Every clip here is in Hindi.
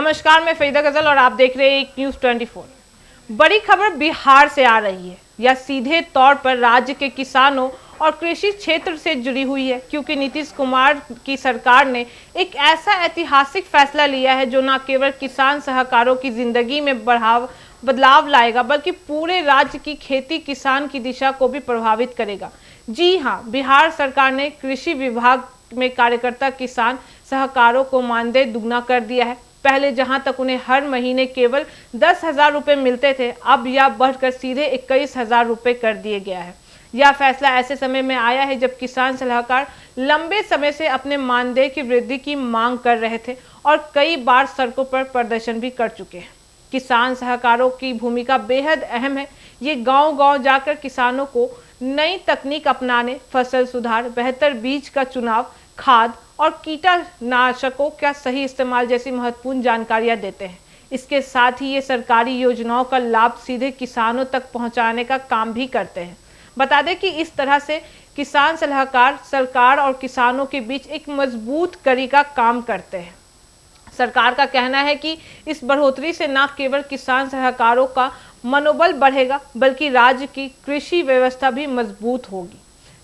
नमस्कार, मैं फरीदा गजल और आप देख रहे हैं एक न्यूज़ 24। बड़ी खबर बिहार से आ रही है। यह सीधे तौर पर राज्य के किसानों और कृषि क्षेत्र से जुड़ी हुई है, क्योंकि नीतीश कुमार की सरकार ने एक ऐसा ऐतिहासिक फैसला लिया है जो न केवल किसान सहकारों की जिंदगी में बदलाव लाएगा, बल्कि पूरे राज्य की खेती किसान की दिशा को भी प्रभावित करेगा। जी हाँ, बिहार सरकार ने कृषि विभाग में कार्यकर्ता किसान सहकारों को मानदेय दुगना कर दिया है। पहले जहां तक उन्हें हर महीने केवल 10,000 रुपये मिलते थे, अब यह बढ़कर सीधे 21,000 रुपये कर दिए गया है। यह फैसला ऐसे समय में आया है जब किसान सलाहकार लंबे समय से अपने मानदेय की वृद्धि की मांग कर रहे थे और कई बार सड़कों पर प्रदर्शन भी कर चुके हैं। किसान सहकारों की भूमिका बेहद अहम है। ये गांव-गांव जाकर किसानों को नई तकनीक अपनाने, फसल सुधार, बेहतर बीज का चुनाव, खाद और कीटनाशकों का सही इस्तेमाल जैसी महत्वपूर्ण जानकारियां देते हैं। इसके साथ ही ये सरकारी योजनाओं का लाभ सीधे किसानों तक पहुंचाने का काम भी करते हैं। बता दें कि इस तरह से किसान सलाहकार सरकार और किसानों के बीच एक मजबूत कड़ी का काम करते हैं। सरकार का कहना है कि इस बढ़ोतरी से न केवल किसान सहकारों का मनोबल बढ़ेगा, बल्कि राज्य की कृषि व्यवस्था भी मजबूत होगी।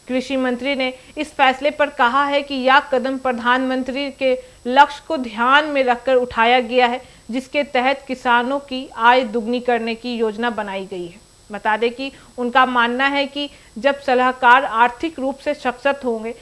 कृषि मंत्री ने इस फैसले पर कहा है कि यह कदम प्रधानमंत्री के लक्ष्य को ध्यान में रखकर उठाया गया है, जिसके तहत किसानों की आय दुगनी करने की योजना बनाई गई है। बता दें कि उनका मानना है कि जब सलाहकार आर्थिक रूप से सशक्त होंगे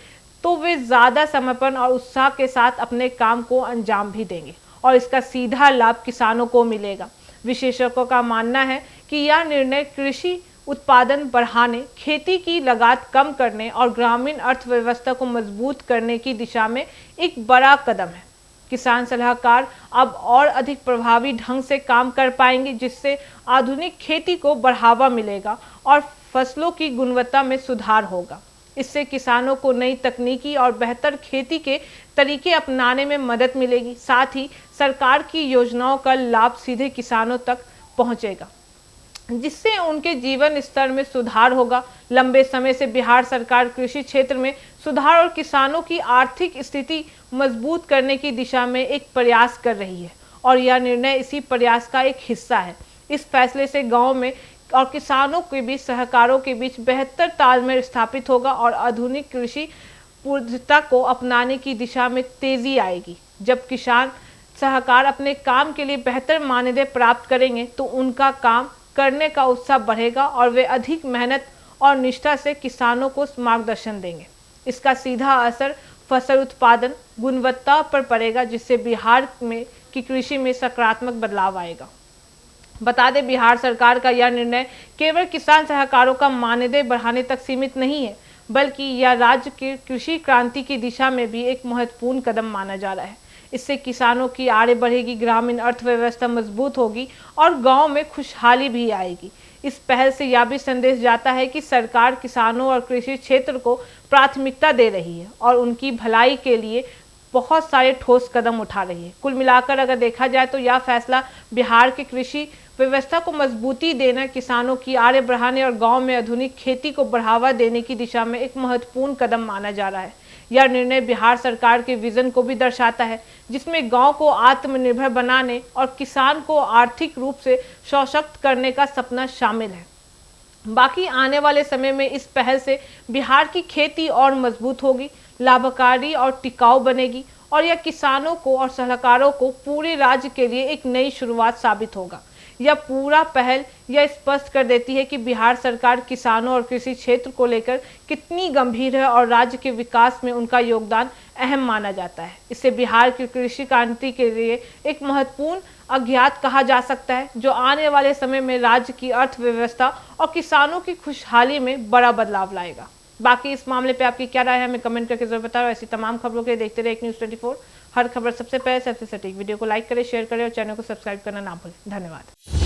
तो वे ज़्यादा समर्पण और उत्साह के साथ अपने काम को अंजाम भी देंगे और इसका सीधा लाभ किसानों को मिलेगा। विशेषज्ञों का मानना है कि यह निर्णय कृषि उत्पादन बढ़ाने, खेती की लागत कम करने और ग्रामीण अर्थव्यवस्था को मजबूत करने की दिशा में एक बड़ा कदम है। किसान सलाहकार अब और अधिक प्रभावी ढंग से काम कर पाएंगे, जिससे आधुनिक खेती को बढ़ावा मिलेगा और फसलों की गुणवत्ता में सुधार होगा। इससे किसानों को नई तकनीकी और बेहतर खेती के तरीके अपनाने में मदद मिलेगी। साथ ही सरकार की योजनाओं का लाभ सीधे किसानों तक पहुंचेगा, जिससे उनके जीवन स्तर में सुधार होगा। लंबे समय से बिहार सरकार कृषि क्षेत्र में सुधार और किसानों की आर्थिक स्थिति मजबूत करने की दिशा में एक प्रयास कर रही है और यह निर्णय इसी प्रयास का एक हिस्सा है। इस फैसले से गांव में और किसानों के बीच, सहकारों के बीच बेहतर तालमेल स्थापित होगा और आधुनिक कृषि पूर्णता को अपनाने की दिशा में तेजी आएगी। जब किसान सहकार अपने काम के लिए बेहतर मानदेय प्राप्त करेंगे तो उनका काम करने का उत्साह बढ़ेगा और वे अधिक मेहनत और निष्ठा से किसानों को मार्गदर्शन देंगे। इसका सीधा असर फसल उत्पादन गुणवत्ता पर पड़ेगा, जिससे बिहार में की कृषि में सकारात्मक बदलाव आएगा। बता दें, बिहार सरकार का यह निर्णय केवल किसान सहकारों का मानदेय बढ़ाने तक सीमित नहीं है, बल्कि यह राज्य की कृषि क्रांति की दिशा में भी एक महत्वपूर्ण कदम माना जा रहा है। इससे किसानों की आय बढ़ेगी, ग्रामीण अर्थव्यवस्था मजबूत होगी और गांव में खुशहाली भी आएगी। इस पहल से यह भी संदेश जाता है कि सरकार किसानों और कृषि क्षेत्र को प्राथमिकता दे रही है और उनकी भलाई के लिए बहुत सारे ठोस कदम उठा रही है। कुल मिलाकर अगर देखा जाए तो यह फैसला बिहार की कृषि व्यवस्था को मजबूती देना, किसानों की आय बढ़ाने और गांव में आधुनिक खेती को बढ़ावा देने की दिशा में एक महत्वपूर्ण कदम माना जा रहा है। यह निर्णय बिहार सरकार के विजन को भी दर्शाता है, जिसमें गांव को आत्मनिर्भर बनाने और किसान को आर्थिक रूप से सशक्त करने का सपना शामिल है। बाकी आने वाले समय में इस पहल से बिहार की खेती और मजबूत होगी, लाभकारी और टिकाऊ बनेगी और यह किसानों को और सलाहकारों को पूरे राज्य के लिए एक नई शुरुआत साबित होगा। यह पूरा पहल यह स्पष्ट कर देती है कि बिहार सरकार किसानों और कृषि क्षेत्र को लेकर कितनी गंभीर है और राज्य के विकास में उनका योगदान अहम माना जाता है। इससे बिहार की कृषि क्रांति के लिए एक महत्वपूर्ण अज्ञात कहा जा सकता है, जो आने वाले समय में राज्य की अर्थव्यवस्था और किसानों की खुशहाली में बड़ा बदलाव लाएगा। बाकी इस मामले पे आपकी क्या राय है, हमें कमेंट करके जरूर बताओ। ऐसी तमाम खबरों के लिए देखते रहे एक न्यूज़ 24। हर खबर सबसे पहले सबसे सटीक। वीडियो को लाइक करें, शेयर करें और चैनल को सब्सक्राइब करना ना भूलें। धन्यवाद।